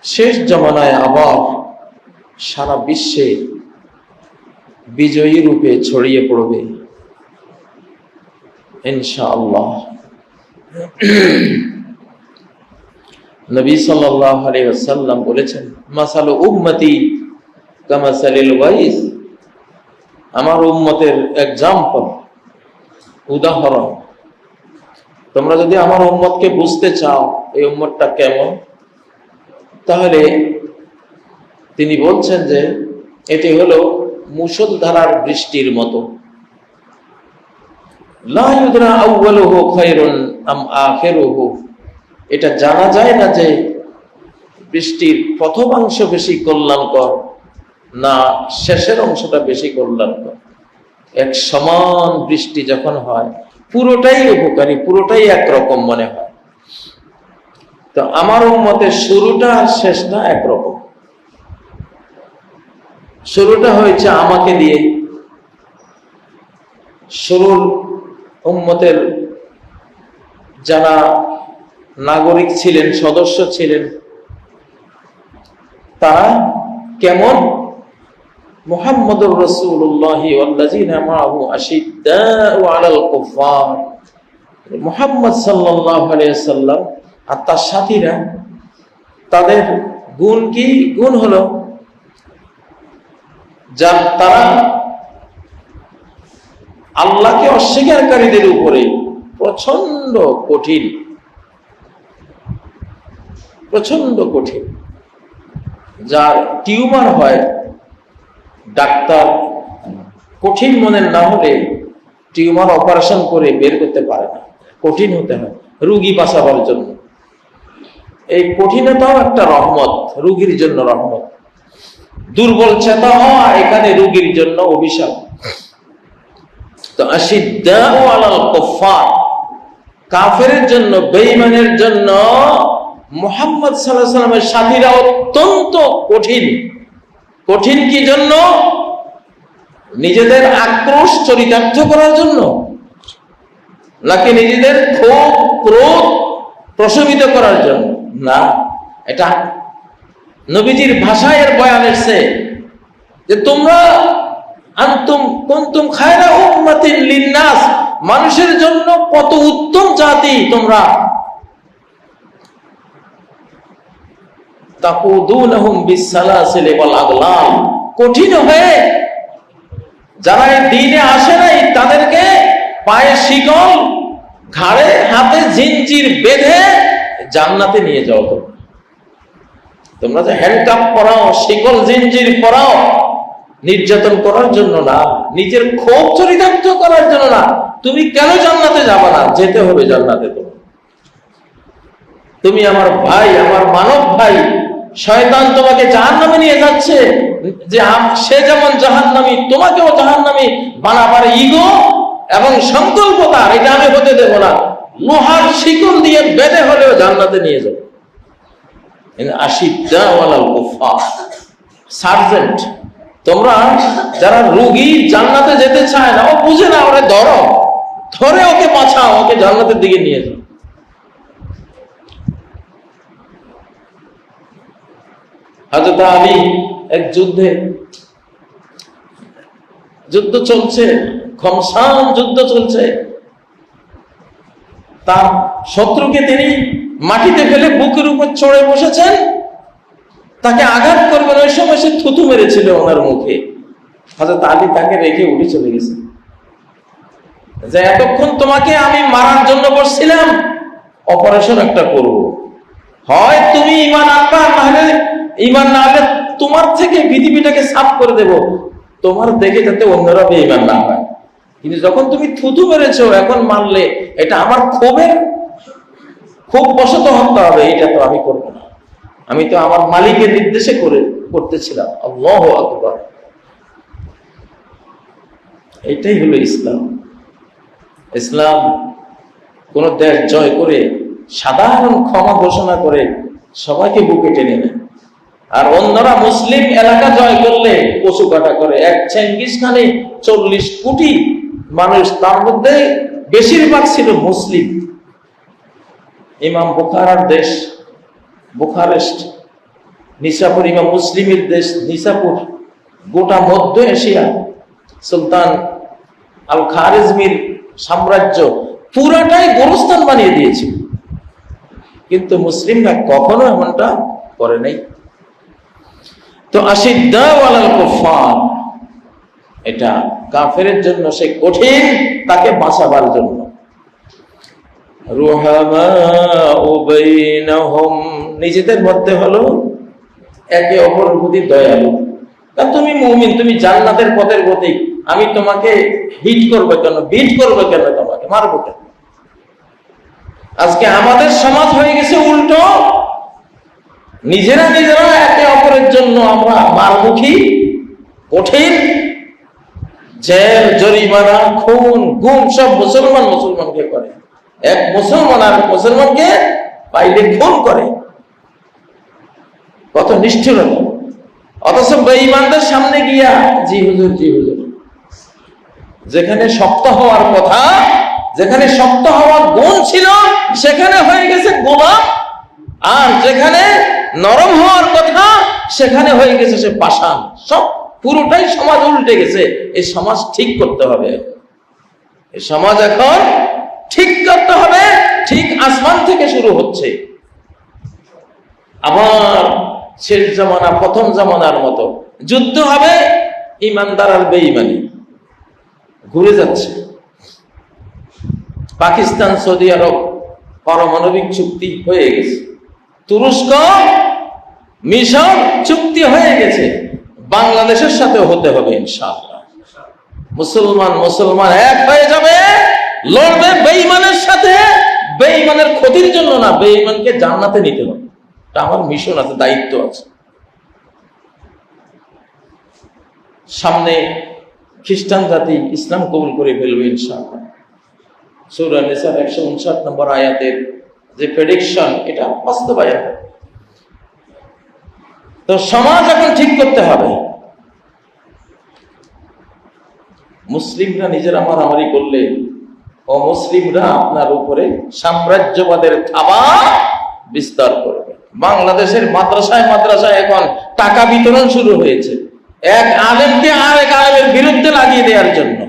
শেষ জামানায় আবার সারা বিশ্বে বিজয়ী রূপে ছড়িয়ে পড়বে ইনশাআল্লাহ। নবী সাল্লাল্লাহু আলাইহি ওয়াসাল্লাম বলেছেন, মাসালু উম্মতি কামাসালিল ওয়াইস, আমার উম্মতের এক্সাম্পল, উদাহরণ। তোমরা যদি আমার উম্মতকে বুঝতে চাও এই উম্মতটা কেমন, তাহলে তিনি বলছেন যে এটি হলো মুষলধারার বৃষ্টির মতো। লা ইউদরা আউয়ালুহু খায়রুন আম আখিরুহু, এটা জানা যায় না যে বৃষ্টির প্রথম অংশ বেশি কল্যাণকর না শেষের অংশটা বেশি কল্যাণকর। এক সমান বৃষ্টি যখন হয় পুরোটাই উপকারী, পুরোটাই একরকম মনে হয়। তো আমার উম্মতের শুরুটা আর শেষটা একরকম। শুরুটা হয়েছে আমাকে দিয়ে। শুরুর উম্মতের যারা নাগরিক ছিলেন, সদস্য ছিলেন, তারা কেমন? মুহাম্মদুর রাসূলুল্লাহ ওয়াল্লাযিনা মাআহু আশিদ্দাউ আলাল কুফার, মুহাম্মদ সাল্লাল্লাহু আলাইহি ওয়াসাল্লাম আর তার সাথীরা, তাদের গুণ কি? গুণ হলো তারা আল্লাহকে অস্বীকারীদের উপরে প্রচন্ড কঠিন, প্রচন্ড কঠিন। যার টিউমার হয়, ডাক্তার কঠিন মনের না হলে টিউমার অপারেশন করে বের করতে পারে না, কঠিন হতে হয় রুগী বাঁচাবার জন্য। এই কঠিনতাও একটা রহমত, রুগীর জন্য রহমত। দুর্বল চেতা হওয়া এখানে রুগীর জন্য অভিশাপ। তো আশিদ্দাউ আলাল কুফার, কাফেরের জন্য, বেঈমানের জন্য মুহাম্মদ সাল্লাল্লাহু আলাইহি ওয়াসাল্লামের সাথীরা অত্যন্ত কঠিন। কঠিন কি জন্য? নিজেদের আক্রোশ চরিতার্থ করার জন্য, নাকি নিজেদের ক্ষোভ ক্রোধ প্রশমিত করার জন্য? না, এটা নবীজির ভাষায় এর বয়ান এসেছে যে তোমরা আনতুম কুনতুম খায়রা উম্মাতিন লিন্নাস, মানুষের জন্য কত উত্তম জাতি তোমরা। তাকুদুনহুম বিসসালাসিলি ওয়াল আগলাল, কঠিন হয়ে যারা এই দ্বীনে আসে নাই তাদেরকে পায়ে শিকল, ঘাড়ে হাতে জিঞ্জির বেঁধে জান্নাতে নিয়ে যাও। তোমরা যে হ্যান্ডকাপ পরাও, শিকল জিঞ্জির পরাও, নির্যাতন করার জন্য না, নিজের ক্ষোভ চরিতার্থ করার জন্য না। তুমি কেন জান্নাতে যাবে না? যেতে হবে জান্নাতে। তুমি আমার ভাই, আমার মানব ভাই। শয়তান তোমাকে জাহান্নামে নিয়ে যাচ্ছে, যে সে যেমন জাহান্নামী তোমাকেও জাহান্নামী বানাবার ইগো এবং সংকল্পতা, এটা আমি হতে দেব না। লোহার শিকল দিয়ে বেঁধে হলেও জান্নাতে নিয়ে যাবে। আশিদ্দাউ আলাল কুফার, সার্জেন্ট। তোমরা যারা রোগী জান্নাতে যেতে চায় না, ও বুঝে না, ওরে ধরো, ধরে ওকে বাঁচাও, ওকে জান্নাতের দিকে নিয়ে যাও। হযরত আলী এক যুদ্ধ চলছে, ঘমসান যুদ্ধ চলছে। তার শত্রুকে তিনি মাটিতে ফেলে বুকের উপর চড়ে বসেছেন, তাকে আঘাত করবেন, ওই সময় সে থুতু মেরেছিল ওনার মুখে। হযরত আলী তাকে রেখে উঠে চলে গেছে, যে এতক্ষণ তোমাকে আমি মারার জন্য বসছিলাম, অপারেশন একটা করব, হয় তুমি ঈমান আনবা, নাহলে ঈমান না আনলে তোমার থেকে পৃথিবীটাকে সাফ করে দেব, তোমার দেখে যাতে অন্যরা বেঈমান না হয়। কিন্তু যখন তুমি থুতু মেরেছো, এখন মানলে এটা আমার খুব বশত হত্যা হবে, এটা তো আমি করব না। আমি তো আমার মালিকের নির্দেশে করতেছিলাম। আল্লাহু আকবার। এটাই হলো ইসলাম। ইসলাম কোন দেশ জয় করে সাধারণ ক্ষমা ঘোষণা করে সবাইকে বুকে টেনে নেয়, আর অন্যরা মুসলিম এলাকা জয় করলে পশু কাটা করে। এক চেঙ্গিস খানে 40 কোটি মানুষ, তার মধ্যে বেশিরভাগ ছিল মুসলিম। ইমাম বুখারার দেশ বুখারেস্ট, নিসাপুর ইমাম মুসলিমের দেশ নিসাপুর, গোটা মধ্য এশিয়া সুলতান আল খারেজমির সাম্রাজ্য পুরাটাই গোরস্থান বানিয়ে দিয়েছে, কিন্তু মুসলিমরা কখনো এমনটা করে নাই। তো আশিদ্দাউ আলাল কুফার, এটা কাফেরের জন্য সে কঠিন, তাকে বাঁচাবার জন্য। রুহামাউ বাইনাহুম, নিজেদের মধ্যে হলো একে অপরের প্রতি দয়ালু। তা তুমি মুমিন, তুমি জান্নাতের পথের প্রতীক, আমি তোমাকে হিট করবো কেন, বিট করবো কেন, তোমাকে মারবো কেন? আজকে আমাদের সমাজ হয়ে গেছে উল্টো, নিজেরা একে অপরের জন্য আমরা মারমুখী, কঠিন, জেল, জরিমানা, খুন, গুম সব মুসলমানকে করে। এক মুসলমান আর মুসলমানকে পাইলে খুন করে, কত নিষ্ঠুরতা! অথচ বেঈমানদের সামনে গিয়া জি হুজুর, জি হুজুর। যেখানে শক্ত হওয়ার কথা, যেখানে শক্ত হওয়ার গুণ ছিল, সেখানে হয়ে গেছে গোলাম, আর যেখানে নরম হওয়ার কথা, সেখানে হয়ে গেছে সে পাষাণ। সব পুরোটাই সমাজ উল্টে গেছে। এই সমাজ ঠিক করতে হবে, এই সমাজ এখন ঠিক করতে হবে। ঠিক আসমান থেকে শুরু হচ্ছে, আবার শেষ জামানা প্রথম জামানার মতো যুদ্ধ হবে, ইমানদার আর বেঈমানি ঘুরে যাচ্ছে। পাকিস্তান, সৌদি আরব পারমাণবিক চুক্তি হয়ে গেছে, তুরস্ক, মিশর চুক্তি হয়ে গেছে, বাংলাদেশের সাথে হতে হবে ইনশাআল্লাহ। মুসলমান এক হয়ে যাবে, লড়বে বেঈমানের সাথে, বেঈমানের ক্ষতির জন্য না, বেঈমানকে জান্নাতে নিতে হবে। এটা আমার মিশন আছে, দায়িত্ব আছে। সামনে খ্রিস্টান জাতি ইসলাম কবুল করে ফেলবে ইনশাআল্লাহ। সূরা নিসার 159 নম্বর আয়াতের যে প্রেডিকশন, এটা বাস্তবায়ন। তো সমাজ এখন ঠিক করতে হবে। মুসলিমরা নিজেরা মারামারি করলে অমুসলিমরা আপনার উপরে সাম্রাজ্যবাদের থাবা বিস্তার করবে। বাংলাদেশের মাদ্রাসায় এখন টাকা বিতরণ শুরু হয়েছে, এক আলেমকে আরেক আলেমের বিরুদ্ধে লাগিয়ে দেওয়ার জন্য,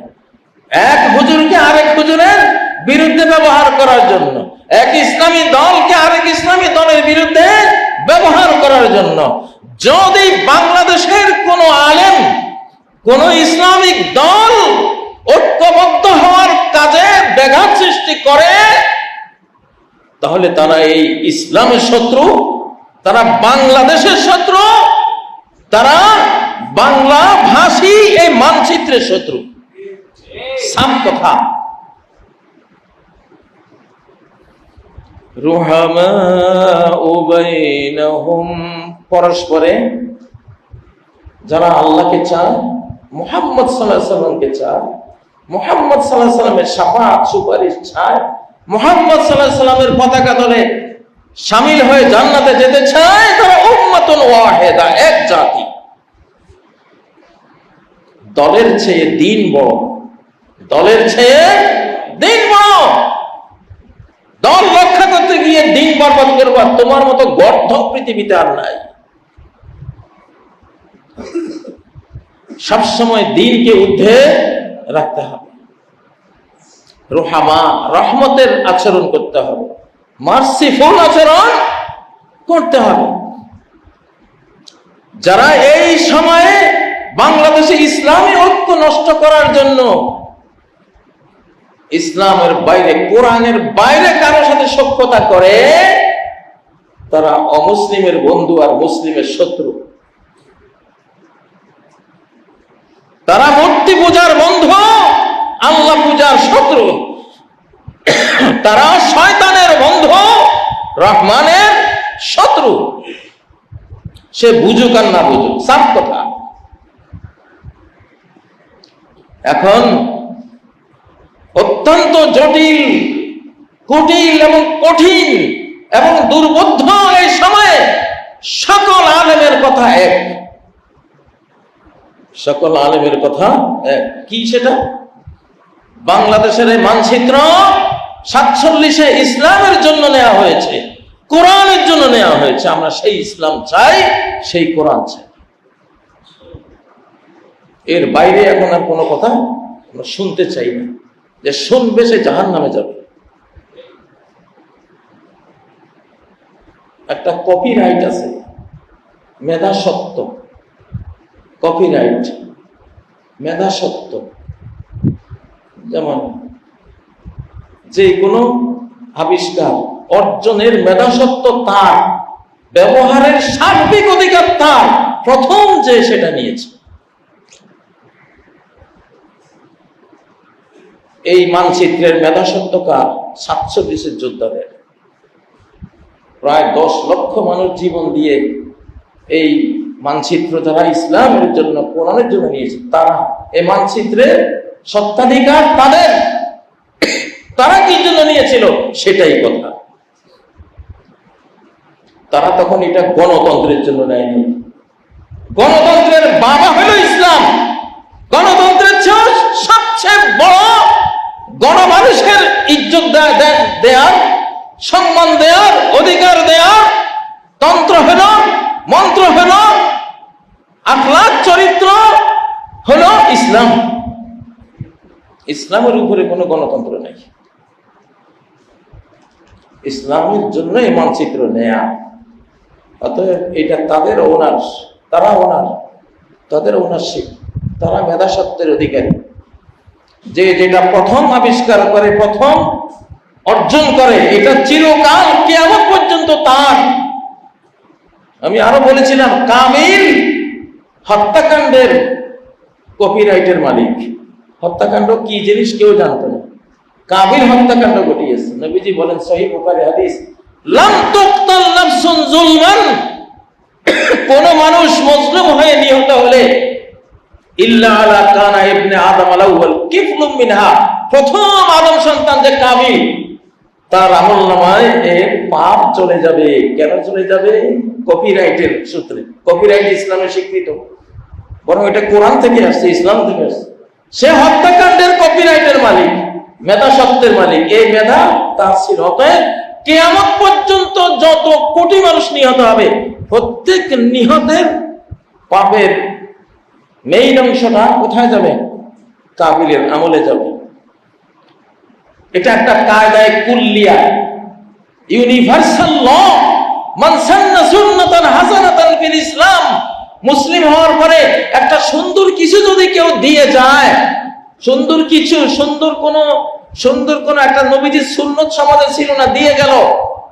এক হুজুরকে আরেক হুজুরের বিরুদ্ধে ব্যবহার করার জন্য, এক ইসলামী দলকে আরেক ইসলামী দলের বিরুদ্ধে ব্যবহার করার জন্য। যদি বাংলাদেশের কোন আলেম, কোন ইসলামিক দল ঐক্যবদ্ধ হওয়ার কাজে ব্যাঘাত সৃষ্টি করে, তাহলে তারা এই ইসলামের শত্রু, তারা বাংলাদেশের শত্রু, তারা বাংলা ভাষী এই মানচিত্রের শত্রু। সাম কথা। রুহামাউ বাইনাহুম, পরস্পরে যারা আল্লাহকে চায়, মুহাম্মদ সাল্লাল্লাহু আলাইহি ওয়াসাল্লামকে চায়, মুহাম্মদ সাল্লাল্লাহু আলাইহি ওয়াসাল্লামের শাফাআত সুপারিশ চায়, মুহাম্মদ সাল্লাল্লাহু আলাইহি ওয়াসাল্লামের পতাকা তলে শামিল হয়ে জান্নাতে যেতে চায়, তারা উম্মাতুন ওয়াহিদা, এক জাতি। দলের চেয়ে দিন বড়, দলের চেয়ে দিন বড়। দল রক্ষা করতে গিয়ে দিন বরবাদ করবা, তোমার মতো গর্ধ পৃথিবীতে আর নাই। সবসময় দিনকে ঊর্ধ্বে রাখতে হবে। রুহামা, রহমতের আচরণ করতে হবে, মার্সিফুল আচরণ করতে হবে। যারা এই সময়ে বাংলাদেশে ইসলামী ঐক্য নষ্ট করার জন্য ইসলামের বাইরে, কোরআনের বাইরে কারোর সাথে সখ্যতা করে, তারা অমুসলিমের বন্ধু আর মুসলিমের শত্রু। তারা মূর্তি পূজার বন্ধু, আল্লাহ পূজার শত্রু। তারা শয়তানের বন্ধু, রহমানের শত্রু। সে বুঝুক আর না বুঝুক, সাফ কথা। এখন অত্যন্ত জটিল, কুটিল এবং কঠিন এবং দুর্বোধ্য এই সময়ে সকল আলেমের কথা এক, সকল আলেমের কথা এক। কি সেটা? বাংলাদেশের এই মানচিত্র 47-এ ইসলামের জন্য নেওয়া হয়েছে, কোরআনের জন্য নেওয়া হয়েছে। আমরা সেই ইসলাম চাই, সেই কোরআন চাই। এর বাইরে এখন আর কোনো কথা আমরা শুনতে চাই না। যে শুনবে সে জাহান্নামে যাবে। একটা কপিরাইট আছে, মেধাস্বত্ব, কপিরাইট, মেধাস্বত্ব। যেমন যে কোনো আবিষ্কার অর্জনের মেধাস্বত্ব তার, ব্যবহারের সার্বিক অধিকার তার, প্রথম যে সেটা নিয়েছে। এই মানচিত্রের মেধাস্বত্ব কার? 47 যোদ্ধাদের। প্রায় 10 লক্ষ মানুষ জীবন দিয়ে এই মানচিত্র যারা ইসলামের জন্য, কোরআনের জন্য নিয়েছে, তারা এই মানচিত্রের সত্ত্বাধিকার তাদের। তারা কি জন্য নিয়েছিল সেটাই কথা। তারা তখন এটা গণতন্ত্রের জন্য নেয়নি। গণতন্ত্রের বাবা হলো ইসলাম। গণতন্ত্রের চেয়ে সবচেয়ে বড় গণমানুষের ইজ্জত দেওয়ার, সম্মান দেওয়ার, অধিকার দেওয়ার তন্ত্র হলো, মন্ত্র হলো, আখলাক চরিত্র হলো ইসলাম। ইসলামের উপরে কোনো গণতন্ত্র নেই। ইসলামের জন্য এই মানচিত্র নেয়া। অতএব এটা তাদের ওনার, তারা ওনার, তাদের ওনারশিপ, তারা মেধাস্বত্বের অধিকারী। যে যেটা প্রথম আবিষ্কার করে, প্রথম অর্জন করে, এটা চিরকাল কিয়ামত পর্যন্ত তার। আমি আরো বলেছিলাম, কামিল হত্যাকাণ্ডের কপিরাইটের মালিক। হত্যাকাণ্ড কি জিনিস কেউ জানতো না, কাবিল হত্যাকাণ্ড ঘটিয়েছে। নবীজি বলেন সহিহ বুখারী হাদিস, লাম তুকতাল নাফসুন যুলমান, কোন মানুষ মজলুম হয়ে নিহত হলে ইল্লা আলা কানা ইবনে আদম আল-আউয়াল কিফলুম মিনহা, প্রথম আদম সন্তান যে কাবিল, তার আমলনামায় এর পাপ চলে যাবে। কেন চলে যাবে? কপিরাইটের সূত্রে। কপিরাইট ইসলামের স্বীকৃত, বরং এটা কোরআন থেকে আসছে, ইসলাম থেকে আসছে। সে হত্যাকাণ্ডের কপিরাইটের মালিক, মেধাস্বত্বের মালিক। এই মেধা তার ছিল। অতএব কিয়ামত পর্যন্ত যত কোটি মানুষ নিহত হবে, প্রত্যেক নিহতের পাপের মেইন অংশটা কোথায় যাবে? কাবিলের আমলে যাবে। এটা একটা কায়দায়ে কুল্লিয়া, ইউনিভার্সাল ল। মান সান্না সুন্নাতান হাসানাতান ফিল ইসলাম, মুসলিম হওয়ার পরে একটা সুন্দর কিছু যদি কেউ দিয়ে যায়, সুন্দর কিছু, সুন্দর কোন একটা নবীজির সুন্নত সমাজে ছিল না, দিয়ে গেল।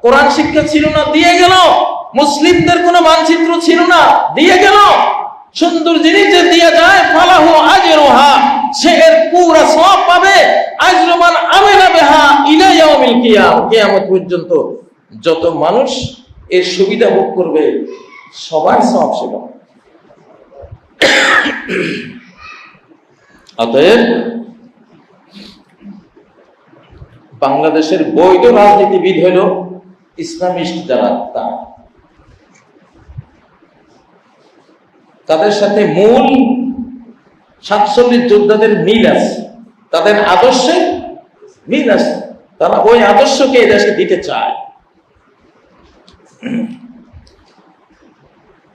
কোরআন শিক্ষা ছিল না, দিয়ে গেল। মুসলিমদের কোনো মানচিত্র ছিল না, দিয়ে গেল। সুন্দর জিনিস যে দিয়ে যায়, ফালাহু আজরুহা, সে এর পুরো সওয়াব পাবে। আজরু মান আমিলা বিহা ইলা ইয়াউমিল কিয়ামত পর্যন্ত যত মানুষ এর সুবিধা ভোগ করবে, সবার সওয়াব সে পাবে। অতএব বাংলাদেশের বৈধ রাজনীতিবিদ হলো ইসলামিস্ট যারা, তাদের সাথে মূল 47 যোদ্ধাদের মিল আছে, তাদের আদর্শে মিল আছে। তারা ওই আদর্শকে দেশে দিতে চায়।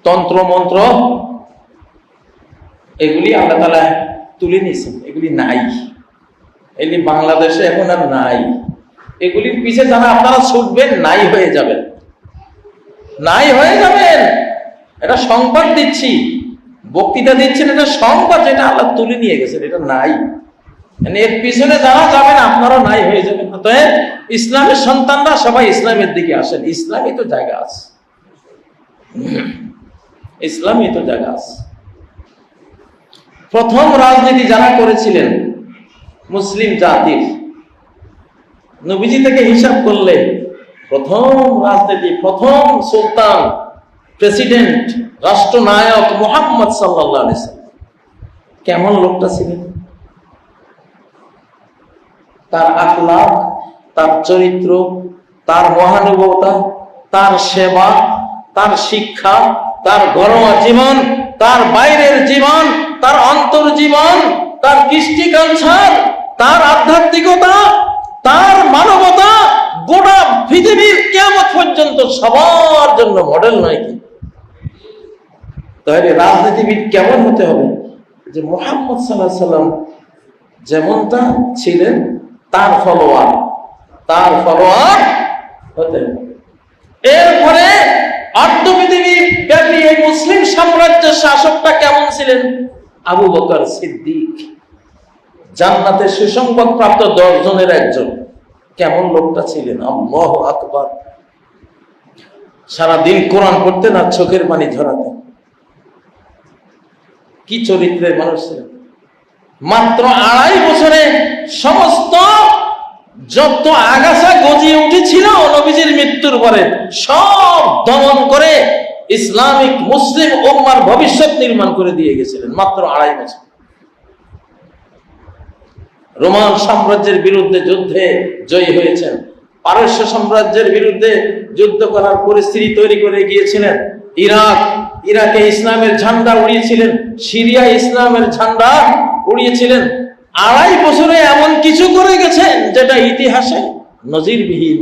তন্ত্র মন্ত্র এগুলি আল্লাহ তাআলা তুলে নিয়েছেন, এগুলি নাই, এগুলি বাংলাদেশে এখন আর নাই। এগুলির পিছে যারা আপনারা ছুটবেন, নাই হয়ে যাবেন, নাই হয়ে যাবেন। এটা সংবাদ দিচ্ছি, বক্তৃতা দিচ্ছেন, এটা সংবাদ, যেটা আল্লাহ তুলে নিয়ে গেছেন, এটা নাই। এর পিছনে যারা যাবেন আপনারা নাই হয়ে যাবেন। অতএব ইসলামের সন্তানরা সবাই ইসলামের দিকে আসেন। ইসলামই তো জায়গা আছে, ইসলামই তো জায়গা আছে। প্রথম রাজনীতি যারা করেছিলেন মুসলিম জাতির, নবীজি থেকে হিসাব করলে প্রথম রাজনীতি, প্রথম সুলতান, প্রেসিডেন্ট, রাষ্ট্রনায়ক মুহাম্মদ সাল্লাল্লাহু আলাইহি ওয়াসাল্লাম। কেমন লোকটা ছিলেন? তার আখলাক, তার চরিত্র, তার মহানুভবতা, তার সেবা, তার শিক্ষা, তার ঘরোয়া জীবন, তার বাইরের জীবন, তার অন্তর জীবন, তার কৃষ্টি কালচার, তার আধ্যাত্মিকতা, তার মানবতা, গোটা পৃথিবীর কিয়ামত পর্যন্ত সবার জন্য মডেল নয় কি? তাহলে রাজনীতিবিদ কেমন হতে হবে? যে মুহাম্মদ সাল্লাল্লাহু আলাইহি সাল্লাম যেমনটা ছিলেন তার ফলোয়ার হতে হবে। এরপরে অর্ধ পৃথিবী ব্যাপী এই মুসলিম সাম্রাজ্যের শাসকটা কেমন ছিলেন? আবু বকর সিদ্দিক, জান্নাতের সুসংবাদ প্রাপ্ত 10 জনের একজন। কেমন লোকটা ছিলেন! আল্লাহু আকবার। সারাদিন কোরআন পড়তেন আর চোখের পানি ঝরাতেন। কি চরিত্রের মানুষ ছিলেন! মাত্র 2.5 বছরে সমস্ত যত আগাছা গজিয়ে উঠেছিল নবীজির মৃত্যুর পরে সব দমন করে ইসলামিক মুসলিম উম্মার ভবিষ্যৎ নির্মাণ করে দিয়ে গেছিলেন মাত্র 2.5 বছর। রোমান সাম্রাজ্যের বিরুদ্ধে যুদ্ধে জয়ী হয়েছেন, পারস্য সাম্রাজ্যের বিরুদ্ধে যুদ্ধ করার পরিস্থিতি তৈরি করে গিয়েছিলেন, ইরাকে ইসলামের ঝান্ডা উড়িয়েছিলেন, সিরিয়া ইসলামের ঝান্ডা উড়িয়েছিলেন। 2.5 বছরে এমন কিছু করে গেছেন যেটা ইতিহাসে নজিরবিহীন।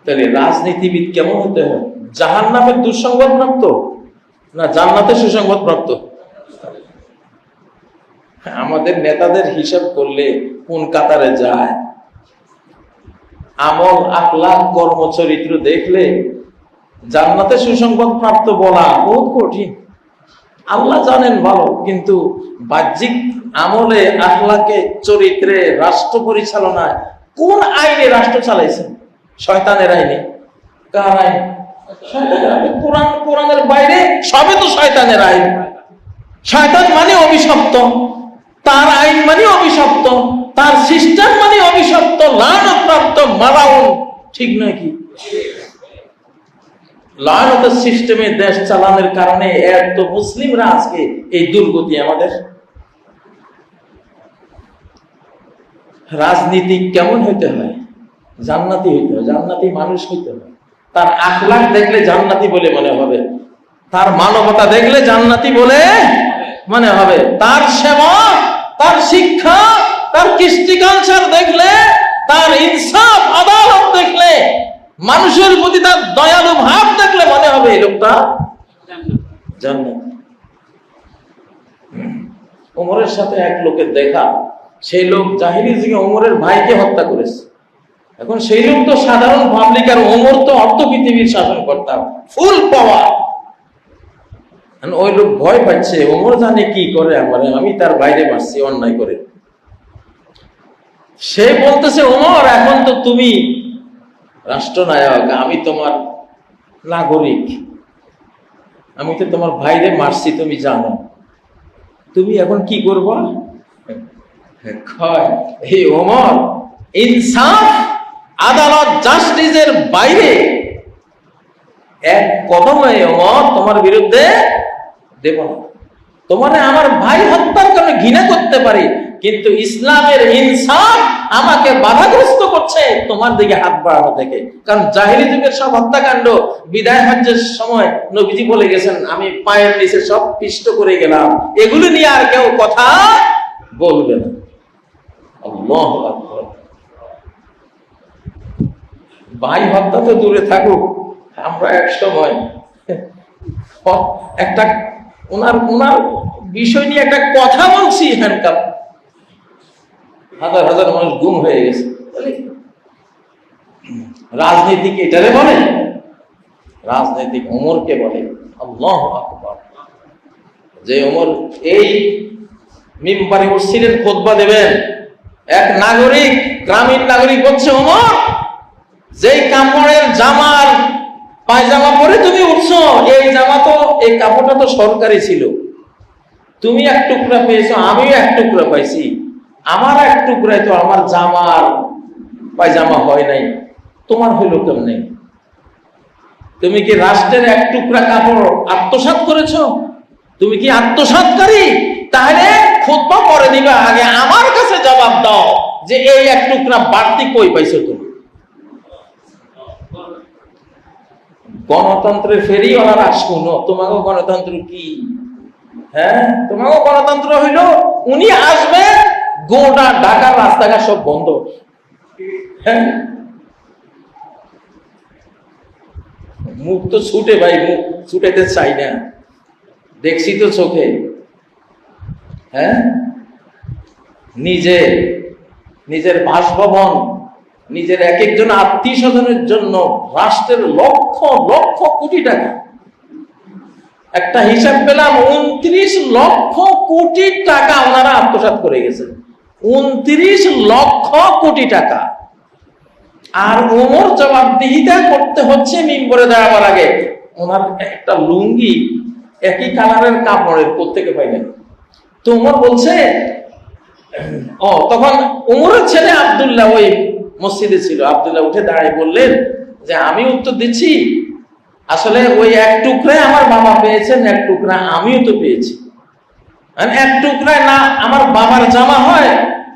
তাহলে রাজনীতিবিদ কেমন হতে হয়? জাহান্নামের দুঃসংবাদ প্রাপ্ত না জান্নাতের সুসংবাদ প্রাপ্ত? আমাদের নেতাদের হিসাব করলে কোন কাতারে যায়? আমল, আখলাক, কর্মচরিত্র দেখলে জান্নাতের সুসংবাদ প্রাপ্ত বলা বহুত কঠিন। আল্লাহ জানেন ভালো, কিন্তু বাহ্যিক আমলে, আখলাকে, চরিত্রে, রাষ্ট্র পরিচালনায় কোন আইনে রাষ্ট্র চালাইছেন? শয়তানের আইনে। কার আইন? শয়তানের আইনে। কোরআনের বাইরে সবে তো শয়তানের আইন। শয়তান মানে অভিশপ্ত, তার আইন মানে অভিশপ্ত, তার সিস্টেম মানে অভিশপ্ত, লানতপ্রাপ্ত, মালাউন। ঠিক নয় কি? লানতের সিস্টেমে দেশ চালানোর কারণে এত মুসলিমরা আজকে এই দুর্গতি আমাদের। রাজনীতি কেমন হইতে হয়? জান্নাতি হইতে হয়, জান্নাতি মানুষ হইতে হয়। তার আখলাক দেখলে জান্নাতি বলে মনে হবে, তার মানবতা দেখলে জান্নাতি বলে মনে হবে, তার সেবা, তার শিক্ষা, তার কৃষ্টি কালচার দেখলে, তার ইনসাফ আদালত দেখলে, মানুষের প্রতি তার দয়ালু ভাব দেখলে মনে হবে এই লোকটা জান্নাতি। ওমরের সাথে এক লোকের দেখা, সেই লোক জাহিলির যুগে ওমরের ভাইকে হত্যা করেছে। এখন সেই লোক তো সাধারণ পাবলিক, আর ওমর তো অর্ধ পৃথিবীর শাসন করতাম, ফুল পাওয়ার। ওই লোক ভয় পাচ্ছে, ওমর জানে কি করে আমারে, আমি তার বাইরে মারছি অন্যায় করে। সে বলতেছে, ওমর এখন তো তুমি রাষ্ট্রনায়ক, আমি তোমার নাগরিক, আমি তো তোমার ভাইরে মারছি, তুমি জানো, তুমি এখন কি করবা? এই ওমর, ইনসাফ, আদালত, জাস্টিসের বাইরে এক কদমে ওমর তোমার বিরুদ্ধে দেব না। তোমার আমার ভাই হত্যার কারণে ঘৃণা করতে পারি, কিন্তু ইসলামের ইনসাফ আমাকে বাধাগ্রস্ত করছে তোমার দিকে হাত বাড়ানো থেকে। কারণ জাহিলি যুগের সব হত্যাকাণ্ড বিদায় হজ্জের সময় নবীজি বলে গেছেন, আমি পায়ের নিচে সব পিষ্ট করে গেলাম, এগুলো নিয়ে আর কেউ কথা বলবে না। আল্লাহু আকবার। ভাই হত্যা তো দূরে থাকুক, আমরা এক সময় একটা ওনার বিষয় নিয়ে একটা কথা বলছি, এখানকার হাজার হাজার মানুষ গুম হয়ে গেছে। রাজনীতিক এটারে বলে? রাজনৈতিক ওমরকে বলে। আল্লাহু আকবার। যে ওমর এই মিম্বারে উঠছিলেন, খুতবা দেবেন, এক নাগরিক, গ্রামীণ নাগরিক বলছে, ওমর যেই কাপড়ের জামার পায়জামা পরে তুমি উঠছো, এই জামা তো, এই কাপড়টা তো সরকারি ছিল, তুমি এক টুকরা পেয়েছো, আমিও এক টুকরা পাইছি, আমার এক টুকরায় তো আমার জামার পায়জামা হয় নাই, তোমার হইল কেমনে? তুমি কি রাষ্ট্রের এক টুকরা কাপড় আত্মসাৎ করেছো? তুমি কি আত্মসাৎকারী? তাহলে খুতবা পরে দিবা, আগে আমার কাছে জবাব দাও যে এই এক টুকরা বাড়তি কই পাইছো তুমি? গণতন্ত্রের ফেরিওয়ালারা শুনো, তোমাকে গণতন্ত্র কি? হ্যাঁ, তোমাকে গণতন্ত্র হইল উনি আসবে, গোটা ঢাকার রাস্তাঘাট সব বন্ধ। হ্যাঁ, মুখ তো ছুটে ভাই, মুখ ছুটাইতে চাই না, দেখছি তো চোখে। হ্যাঁ, নিজের বাসভবন, নিজের এক একজন আত্মীয় স্বজনের জন্য রাষ্ট্রের লক্ষ লক্ষ কোটি টাকা। একটা হিসাব পেলাম 29 লক্ষ কোটি টাকা ওনারা আত্মসাৎ করে গেছেন। 29 লক্ষ কোটি টাকা। আর ওমর জবাবদিহিতা করতে হচ্ছে মিম্বরে দাঁড়াবার আগে। ওনার একটা লুঙ্গি একই কালারের কাপড়ের, কোত্থেকে পাইলেন? তো ওমর বলছে, তখন ওমরের ছেলে আব্দুল্লাহ ওই মসজিদে ছিল। আব্দুল্লাহ উঠে দাঁড়িয়ে বললেন যে আমি উত্তর দিচ্ছি, আসলে ওই এক টুকরায় আমার বাবা পেয়েছেন, এক টুকরা আমিও তো পেয়েছি। এক টুকরায় না আমার বাবার জামা হয়,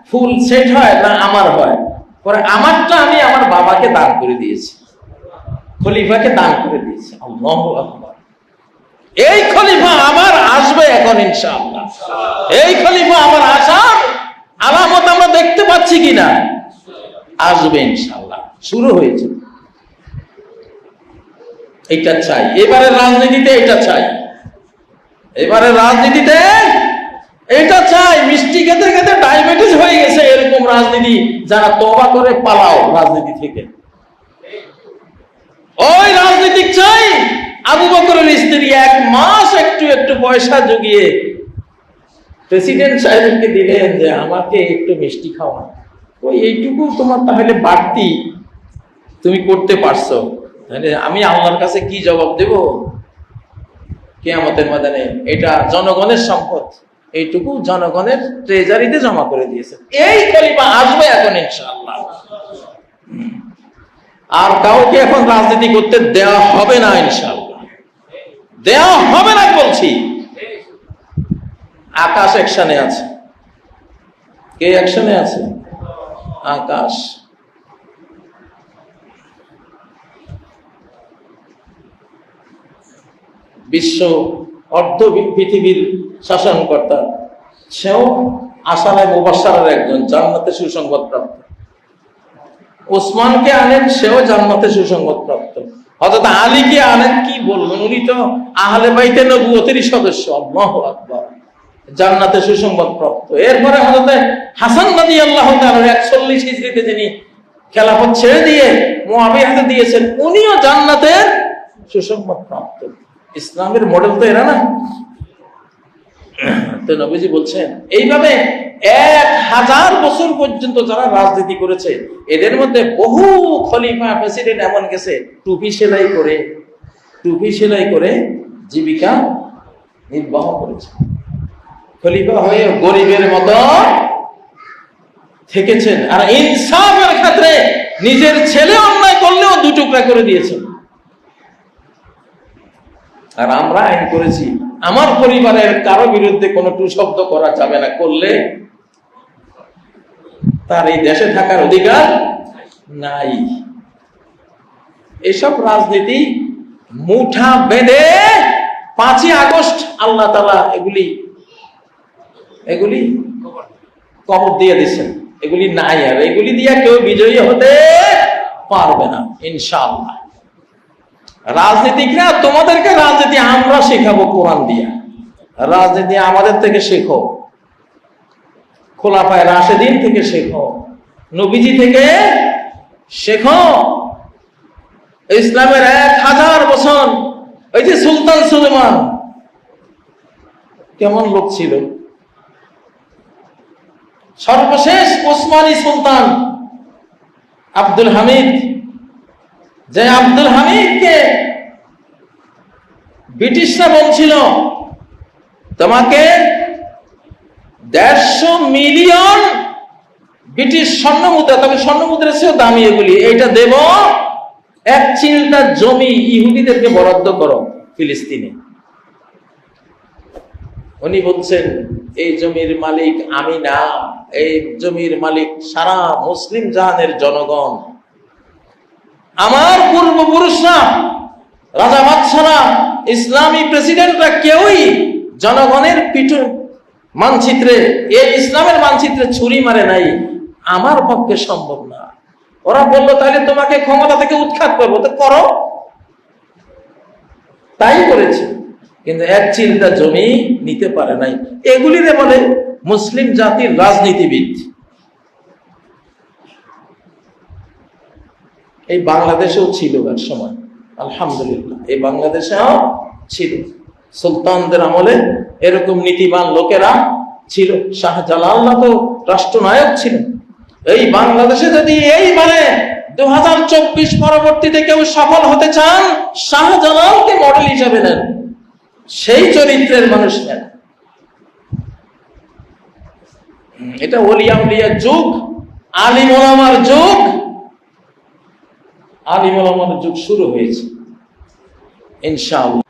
ফুল সেট হয়, না আমার হয়। পরে আমারটা আমি আমার বাবাকে দান করে দিয়েছি, খলিফাকে দান করে দিয়েছি। আল্লাহু আকবার। এই খলিফা আমার আসবে এখন ইনশাআল্লাহ। এই খলিফা আমার আসার আলামত আমরা দেখতে পাচ্ছি কিনা? আসবে ইনশাআল্লাহ, শুরু হয়েছে। এটা চাই এবারে রাজনীতিতে, এটা চাই এবারে রাজনীতিতে, এটা চাই। মিষ্টি খেতে খেতে ডায়াবেটিস হয়ে গেছে এরকম রাজনীতি, যারা তওবা করে পালাও রাজনীতি থেকে। ওই রাজনীতিক চাই। আবু বকরের স্ত্রী 1 মাস একটু একটু পয়সা জুগিয়ে প্রেসিডেন্ট সাহেবকে দিলেন যে আমাকে একটু মিষ্টি খাওয়া। ওই এইটুকু তোমার তাহলে বাড়তি তুমি করতে পারছো, তাহলে আমি আল্লাহর কাছে কি জবাব দেব কিয়ামতের ময়দানে? এটা জনগণের সম্পদ, এইটুকু জনগণের ট্রেজারিতে জমা করে দিয়েছে। এই খলিফা আসবে এখন ইনশাআল্লাহ। আর কাউকে এখন রাজনীতি করতে দেওয়া হবে না ইনশাআল্লাহ, দেওয়া হবে না বলছি। আকাশ অ্যাকশনে আছে। কে অ্যাকশনে আছে? আকাশ। বিশ্ব অর্ধ পৃথিবীর শাসনকর্তা, সেও আশারায় মুবাশশারার একজন, জান্নাতে সুসংবাদ প্রাপ্ত। ওসমানকে আনেন, সেও জান্নাতে সুসংবাদ প্রাপ্ত। হযরত আলীকে আনেন, কি বলবেন, উনি তো আহলে বাইতে নবুয়তেরই সদস্য। আল্লাহু আকবার, জান্নাতে সুসংবাদ প্রাপ্ত। এরপরে হযরত হাসান রাদিয়াল্লাহু তাআলা 41 হিজরিতে যিনি খেলাফত ছেড়ে দিয়ে মুআবিয়া হাতে দিয়েছেন, উনিও জান্নাতের সুসংবাদ প্রাপ্ত। ইসলামের মডেল তো এরা না? তো নবীজি বলছেন এইভাবে 1000 বছর পর্যন্ত যারা রাজনীতি করেছে, এদের মধ্যে বহু খলিফা প্রেসিডেন্ট এমন গেছে টুপি সেলাই করে জীবিকা নির্বাহ করেছে। খলিফা হয়ে গরিবের মতো থেকেছেন। আর ইনসাফের ক্ষেত্রে নিজের ছেলে অন্যায় করলেও 2 টুকরা করে দিয়েছেন। আর আমরা আইন করেছি আমার পরিবারের কারো বিরুদ্ধে কোনো টু শব্দ করা যাবে না, করলে তার এই দেশে থাকার অধিকার নাই। এসব রাজনীতি মুঠা বেঁধে 5ই আগস্ট আল্লাহ তাআলা এগুলি কবর দিয়ে দিচ্ছেন। এগুলি নাই, আর এগুলি দিয়ে কেউ বিজয়ী হতে পারবে না ইনশাআল্লাহ। রাজনীতিকরা, তোমাদেরকে রাজনীতি আমরা শেখাবো কোরআন দিয়া। রাজনীতি আমাদের থেকে শেখো, খোলাফায়ে রাশেদিন থেকে শেখো, নবীজি থেকে শেখো। ইসলামের 1000 বছর, ওই যে সুলতান সুলেমান কেমন লোক ছিল, সর্বশেষ ওসমানী সুলতান আব্দুল হামিদ, যে আব্দুল হামিদকে ব্রিটিশরা বলছিল তোমাকে 150 মিলিয়ন ব্রিটিশ স্বর্ণমুদ্রা, তবে স্বর্ণমুদ্রা চেয়েও দামি এগুলি, এইটা দেব, 1 চিলটা জমি ইহুদিদেরকে বরাদ্দ করো ফিলিস্তিনে। উনি বলছেন এই জমির মালিক আমি না, এই জমির মালিক সারা মুসলিম জাহানের জনগণ। আমার পূর্বপুরুষরা, রাজা বাদশারা, ইসলামী প্রেসিডেন্টরা কেউই জনগণের মানচিত্রে, এই ইসলামের মানচিত্রে ছুরি মারে নাই, আমার পক্ষে সম্ভব না। ওরা বললো তাহলে তোমাকে ক্ষমতা থেকে উৎখাত করবো, তো করো। তাই করেছে, কিন্তু এক চিলটা জমি নিতে পারে নাই। এগুলিরে বলে মুসলিম জাতির রাজনীতিবিদ। এই বাংলাদেশেও ছিল এক সময়, আলহামদুলিল্লাহ, এই বাংলাদেশেও ছিল। সুলতানদের আমলে এরকম নীতিবান লোকেরা ছিল। শাহজালাল তো রাষ্ট্রনায়ক ছিলেন। এই বাংলাদেশে যদি এইবারে 2024 পরবর্তীতে কেউ সফল হতে চান, শাহজালালকে মডেল হিসেবে নেন, সেই চরিত্রের মানুষ নেন। এটা ওলিয়া উলিয়ার যুগ, আলিম ওলামার যুগ। আলিম ওলামার যুগ শুরু হয়েছে ইনশাআল্লাহ।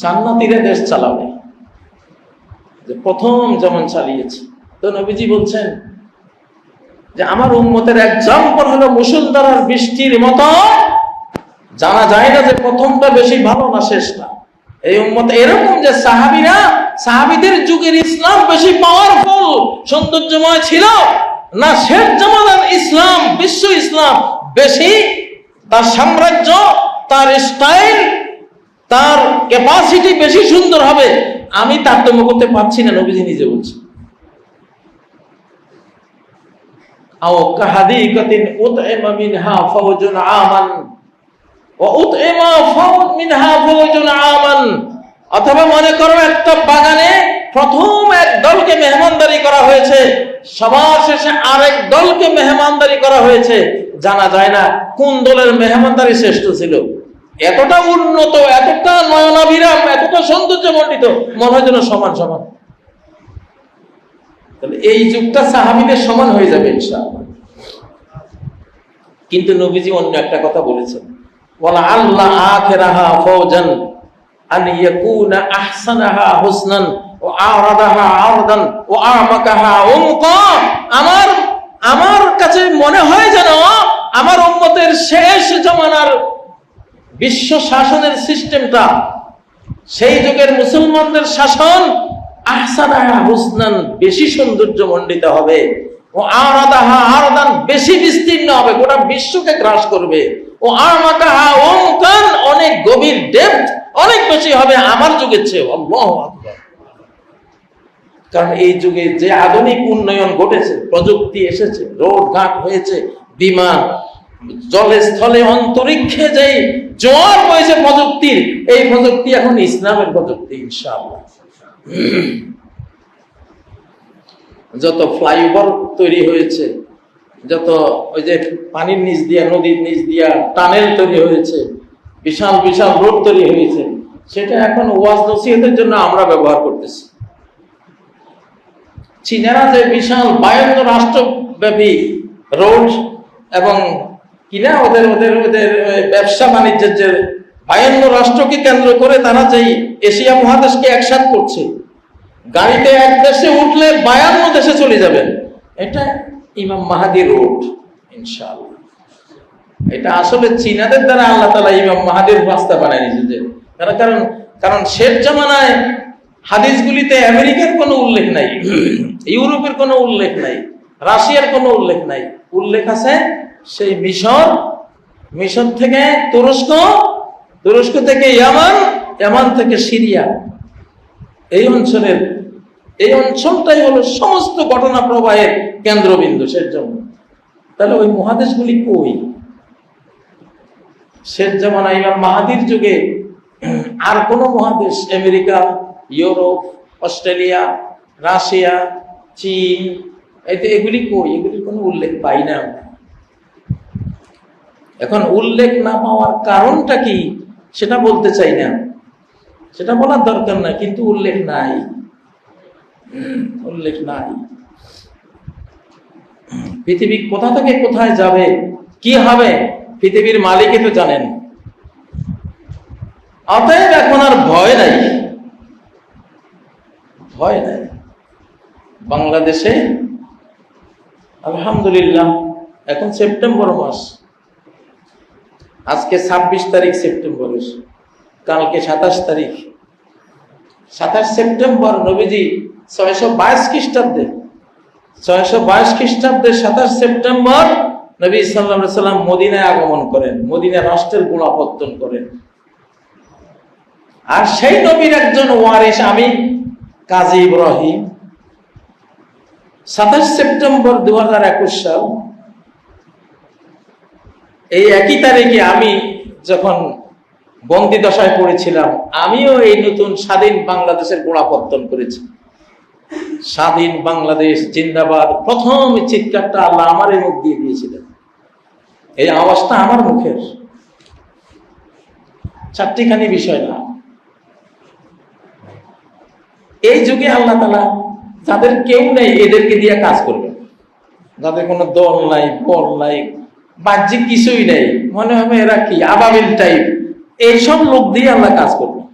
জান্নাতীরা দেশ চালাবে, যে প্রথম যেমন চালিয়েছে। তো নবীজি বলছেন যে আমার উম্মতের এক্সাম্পল হলো মুষলধারার বৃষ্টির মতো। জানা যায় না যে প্রথমটা বেশি ভালো না শেষটা। এই উম্মত এরকম যে সাহাবীদের যুগের ইসলাম বেশি পাওয়ারফুল, সৌন্দর্যময় ছিল না শেষ জামানার ইসলাম, বিশ্ব ইসলাম বেশি, তার সাম্রাজ্য, তার স্টাইল, তার ক্যাপাসিটি বেশি সুন্দর হবে। আমি তারতম্য করতে পারছি না, নবীজি নিজে বলছেন। আও কাহাদিকাতিন উতইমা মিনহা ফাওজুন আমান ওয়া উতইমা ফাওজ মিনহা ফাওজুন আমান। অথবা মনে করো একটা বাগানে প্রথম এক দলকে মেহমানদারি করা হয়েছে, সবার শেষে আরেক দলকে মেহমানদারি করা হয়েছে। জানা যায় না কোন দলের মেহমানদারি শ্রেষ্ঠ ছিল। এতটা উন্নত, এতটা নয়নাভিরাম, এতটা সৌন্দর্যমণ্ডিত, মনে হয় যেন সমান সমান। তাহলে এই যুগটা সাহাবীদের সমান হয়ে যাবে ইনশাআল্লাহ। কিন্তু নবীজি অন্য একটা কথা বলেছেন, ওয়ালা আল্লাহ আখিরাহা ফাওজান আন ইয়াকুনা আহসানাহা হুসনান ওয়া আরাদাহা আরদান ওয়া আমাকাহা উমকা। আমার কাছে মনে হয় যেন আমার উম্মতের শেষ জামানার বিশ্ব শাসনের সিস্টেমটা, সেই যুগের মুসলমানদের শাসন আহসানাহা হুসনান বেশি সৌন্দর্যমণ্ডিত হবে, ও আরাদাহা আরদান বেশি বিস্তীর্ণ হবে, গোটা বিশ্বকে গ্রাস করবে, ও আমাকাহা উমকান অনেক গভীর, ডেপথ অনেক বেশি হবে আমার যুগের চেয়ে। আল্লাহু আকবার। কারণ এই যুগে যে আধুনিক উন্নয়ন ঘটেছে, প্রযুক্তি এসেছে, রোড ঘাট হয়েছে, বিমান, জলে স্থলে অন্তরিক্ষে যেই জোয়ার হয়েছে প্রযুক্তির, এই প্রযুক্তি এখন ইসলামের প্রযুক্তি ইনশাআল্লাহ। যত ফ্লাইওভার তৈরি হয়েছে, যত ওই যে পানির নিচ দিয়া, নদীর নিচ দিয়া টানেল তৈরি হয়েছে, বিশাল বিশাল রোড তৈরি হয়েছে, সেটা এখন ওয়াজ নসিহতের জন্য আমরা ব্যবহার করতেছি। চীনেরা যে বিশাল 52 রাষ্ট্রব্যাপী রোড এবং কিনা ওদের ওদের ওদের ব্যবসা বাণিজ্যের যে 52 রাষ্ট্রকে কেন্দ্র করে তারা যেই এশিয়া মহাদেশকে একসাথ করছে, গাড়িতে এক দেশে উঠলে 52 দেশে চলে যাবেন। এটা ইমাম মাহাদি রোড ইনশাআল্লাহ। এটা আসলে চীনাদের দ্বারা আল্লাহ তাআলা ইমাম মাহাদির রাস্তা বানায় নিয়েছে। কারণ শেষ জামানায় হাদিসগুলিতে আমেরিকার কোনো উল্লেখ নাই, ইউরোপের কোনো উল্লেখ নাই, রাশিয়ার কোনো উল্লেখ নাই। উল্লেখ আছে সেই মিশর থেকে তুরস্ক থেকে ইয়ামান, ইয়ামান থেকে সিরিয়া, এই অঞ্চলটাই হলো সমস্ত ঘটনা প্রবাহের কেন্দ্রবিন্দু শেষ জন্য। তাহলে ওই মহাদেশগুলি কই? শেষ জামানা ইমাম মাহাদির যুগে আর কোন মহাদেশ, আমেরিকা, ইউরোপ, অস্ট্রেলিয়া, রাশিয়া, চীন, এগুলি কই? এগুলির কোনো উল্লেখ পাই না। এখন উল্লেখ না পাওয়ার কারণটা কি সেটা বলতে চাই না, সেটা বলার দরকার না, কিন্তু উল্লেখ নাই। পৃথিবী কোথা থেকে কোথায় যাবে, কি হবে, পৃথিবীর মালিকই তো জানেন। অতএব এখন আর ভয় নাই। বাংলাদেশে আলহামদুলিল্লাহ এখন সেপ্টেম্বর মাস, আজকে 26 তারিখ সেপ্টেম্বর, কালকে 27 তারিখ। 27 সেপ্টেম্বর নবীজি 622 খ্রিস্টাব্দে 622 খ্রিস্টাব্দে 27 সেপ্টেম্বর নবী সাল্লাল্লাহু আলাইহি সাল্লাম মদিনায় আগমন করেন, মদিনা রাষ্ট্রের গোড়াপত্তন করেন। আর সেই নবীর একজন ওয়ারিস আমি কাজী ইব্রাহিম 27 সেপ্টেম্বর 2021 সাল এই একই তারিখে আমি যখন বন্দি দশায় পড়েছিলাম, আমিও এই নতুন স্বাধীন বাংলাদেশের গোড়াপত্তন করেছি। স্বাধীন বাংলাদেশ জিন্দাবাদ প্রথম চিৎকারটা আল্লাহ আমার এই মুখ দিয়ে দিয়েছিলেন। এই আওয়াজটা আমার মুখের, চারটিখানি বিষয় না। এই যুগে আল্লাহ তাআলা যাদের কেউ নেই এদেরকে দিয়ে কাজ করবেন, যাদের কোনো দল নাই বল নাই বাহ্যিক কিছুই নেই, মনে হবে এরা কি আবাবিল টাইপ, এইসব লোক দিয়ে আল্লাহ কাজ করবেন।